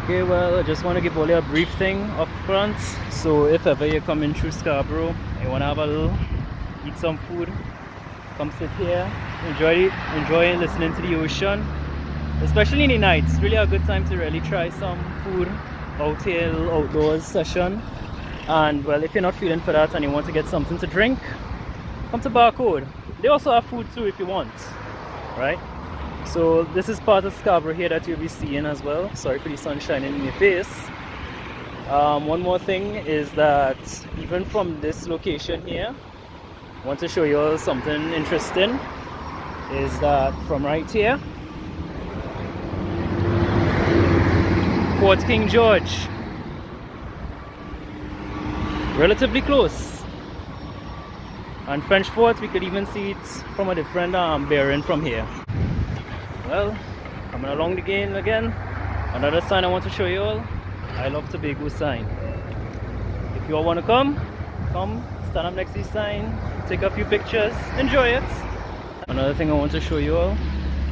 Okay, well, I just want to give all you a brief thing up front. So if ever you're coming through Scarborough and you want to have a little, eat some food, come sit here, enjoy listening to the ocean. Especially in the night, it's really a good time to really try some food out here, a little outdoors session. And well, if you're not feeling for that and you want to get something to drink, come to Barcode. They also have food too if you want, right? So this is part of Scarborough here that you'll be seeing as well. Sorry for the sun shining in your face. One more thing is that even from this location here, I want to show you all something interesting. Is that from right here, Fort King George, relatively close. And French Fort, we could even see it from a different bearing from here. Well, coming along the game again, another sign I want to show you all, I love Tobago sign. If you all want to come, stand up next to the sign, take a few pictures, enjoy it. Another thing I want to show you all,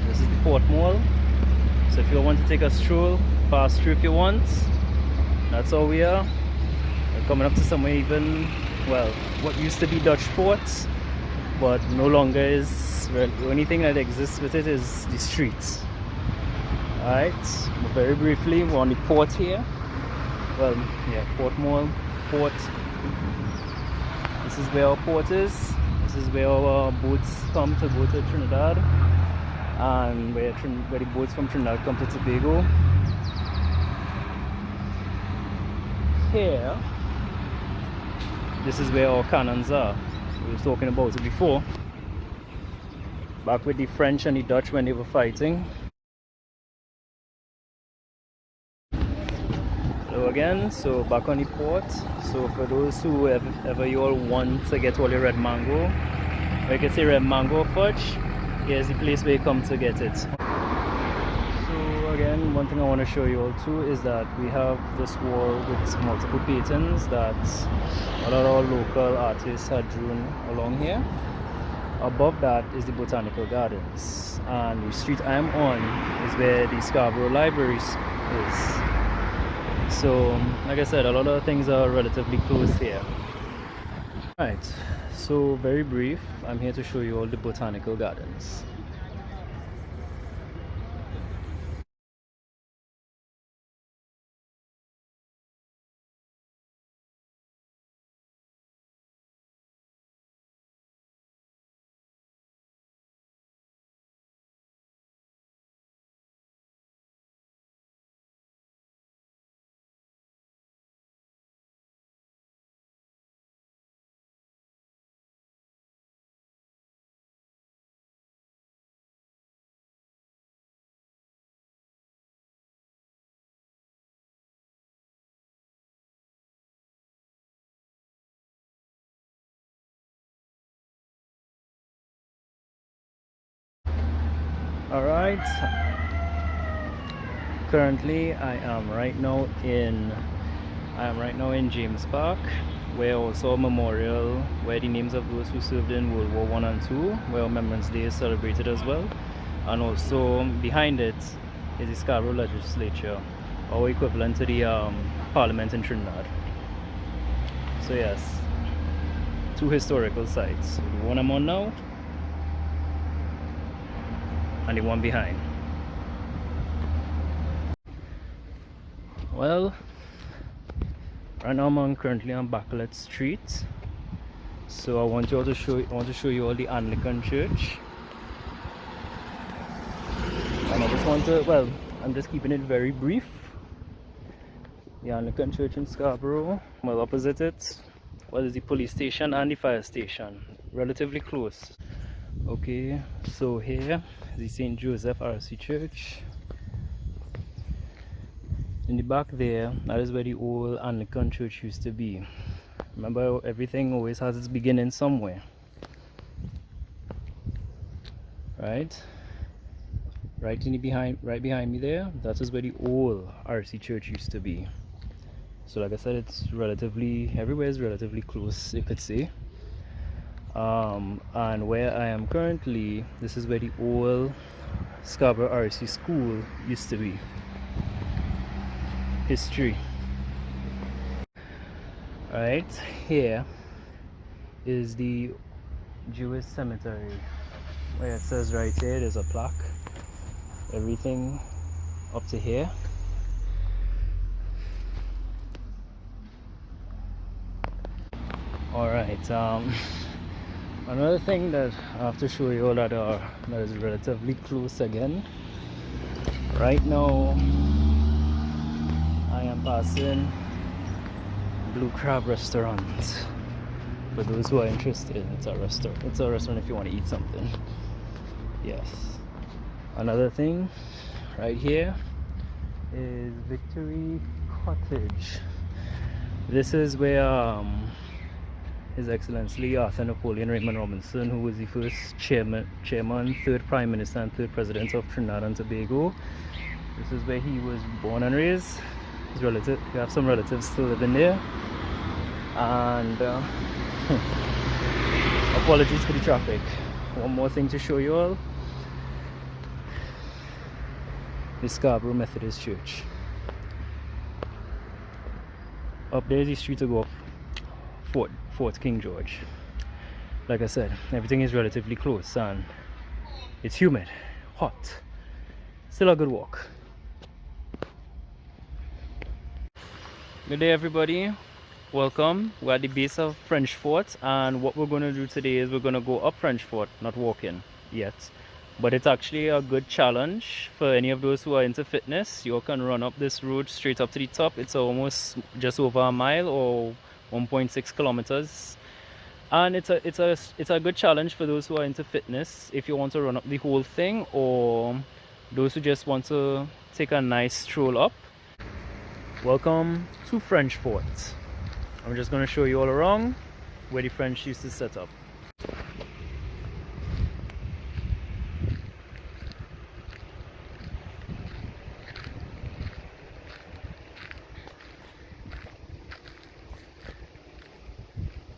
this is the Portmore. So if you all want to take a stroll, pass through if you want, that's all we are. We're coming up to somewhere even, well, what used to be Dutch Fort, but no longer is. The only thing that exists with it is the streets. Alright, very briefly, we're on the port here. Well, yeah, Portmore port. This is where our port is. This is where our boats come to go to Trinidad, and where the boats from Trinidad come to Tobago. Here, this is where our cannons are. We were talking about it before. Back with the French and the Dutch when they were fighting. Hello again, so back on the port. So for those who ever you all want to get all your red mango, or you can say red mango fudge, here's the place where you come to get it. So again, one thing I want to show you all too is that we have this wall with multiple paintings that a lot of our local artists had drawn along here. Above that is the Botanical Gardens, and the street I am on is where the Scarborough Library is. So like I said, a lot of things are relatively close here. Right, so very brief, I'm here to show you all the Botanical Gardens. Alright, currently I am right now in James Park, where also a memorial where the names of those who served in World War I and II, where Remembrance Day is celebrated as well. And also behind it is the Scarborough Legislature, or equivalent to the Parliament in Trinidad. So yes, two historical sites, the one I'm on now and the one behind. Well, right now I'm currently on Backlet Street. So I want to show you all the Anglican Church. And I just want to, well, I'm just keeping it very brief. The Anglican Church in Scarborough, well, opposite it, well, is the police station and the fire station, relatively close. Okay, so here is the St. Joseph RC Church. In the back there, that is where the old Anglican Church used to be. Remember, everything always has its beginning somewhere, right? Right behind me there, that is where the old RC Church used to be. So like I said, it's everywhere is relatively close, you could say. And where I am currently, this is where the old Scarborough RC School used to be. history. Right here is the Jewish cemetery, where it says right here there's a plaque, everything up to here. Alright, another thing that I have to show you all that is relatively close again. Right now I am passing Blue Crab restaurant. For those who are interested, it's a restaurant if you want to eat something. Yes. Another thing right here is Victory Cottage. This is where His Excellency Arthur Napoleon Raymond Robinson, who was the first chairman, third Prime Minister and third President of Trinidad and Tobago. This is where he was born and raised. His relative, we have some relatives still living there. And apologies for the traffic. One more thing to show you all. The Scarborough Methodist Church. Up there is the street to go up Fort King George. Like I said, everything is relatively close and it's humid, hot. Still a good walk. Good day everybody, welcome. We're at the base of French Fort, and what we're going to do today is we're going to go up French Fort, not walking yet. But it's actually a good challenge for any of those who are into fitness. You can run up this road straight up to the top. It's almost just over a mile or 1.6 kilometers. And it's a good challenge for those who are into fitness, if you want to run up the whole thing, or those who just want to take a nice stroll up. Welcome to French Fort. I'm just going to show you all around where the French used to set up.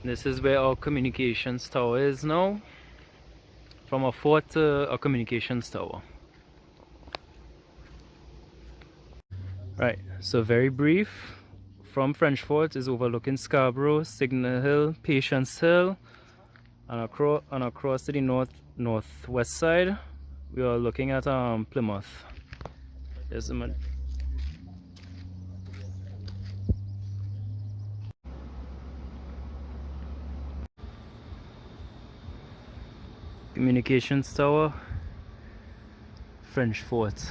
This is where our communications tower is now. From a fort to a communications tower. Right, so very brief. From French Fort is overlooking Scarborough, Signal Hill, Patience Hill, and across to the northwest side we are looking at Plymouth. There's a communications tower, French Fort.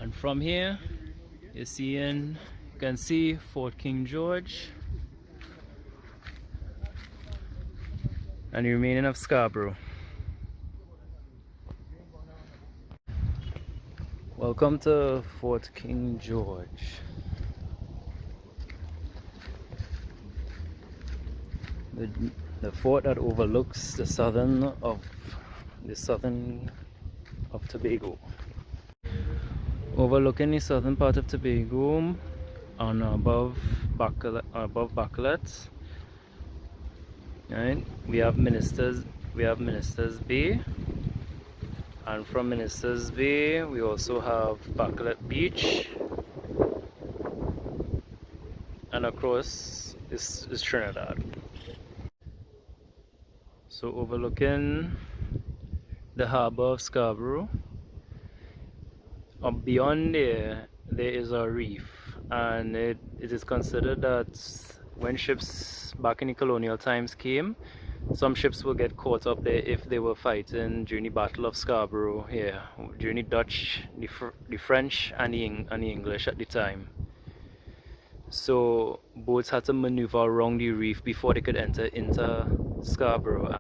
And from here you can see Fort King George and the remaining of Scarborough. Welcome to Fort King George. The fort that overlooks the southern of Tobago. Overlooking the southern part of Tobago and above Bacalet. Right, we have Ministers Bay, and from Ministers Bay we also have Bacalet Beach, and across is Trinidad. So overlooking the harbour of Scarborough. Beyond there is a reef, and it is considered that when ships back in the colonial times came, some ships will get caught up there if they were fighting during the Battle of Scarborough here, during the Dutch, the French and the English at the time. So boats had to maneuver around the reef before they could enter into Scarborough.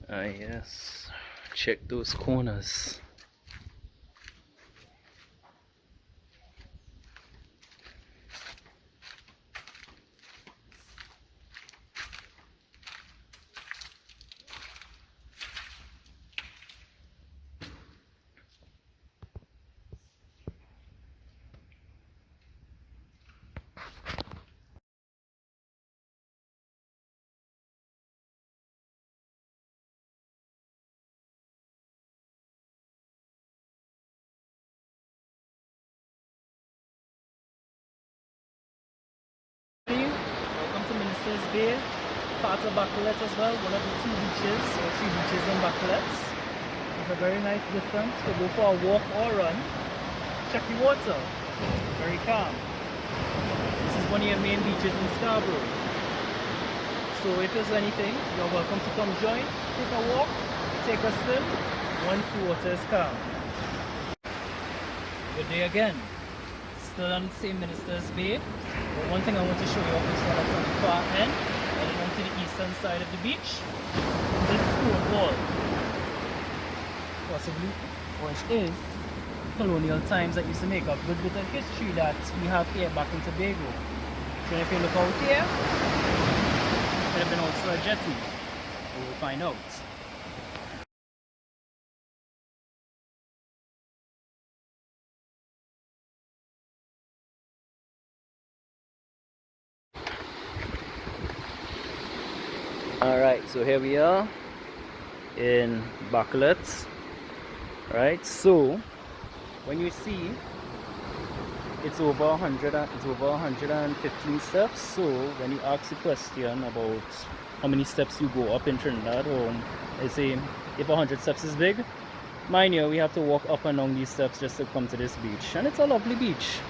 Ah, yes. Check those corners. Welcome to Minister's Bay, part of Bacolets as well, one of the 2 beaches or 3 beaches in Bacolets. It's a very nice distance to go for a walk or run. Check the water, very calm. This is one of your main beaches in Scarborough. So if there's anything, you're welcome to come join, take a walk, take a swim, once the water is calm. Good day again. Still on the same Minister's Bay. But one thing I want to show you off is right on the far end, heading on to the eastern side of the beach. This stone wall, possibly, or it is, colonial times that used to make a good bit of history that we have here back in Tobago. So if you look out here, it could have been also a jetty. We'll find out. Alright, so here we are in Bacolets. Right, so when you see it's over 115 steps, so when you ask the question about how many steps you go up in Trinidad, or I say if 100 steps is big, mind you, we have to walk up and down these steps just to come to this beach, and it's a lovely beach.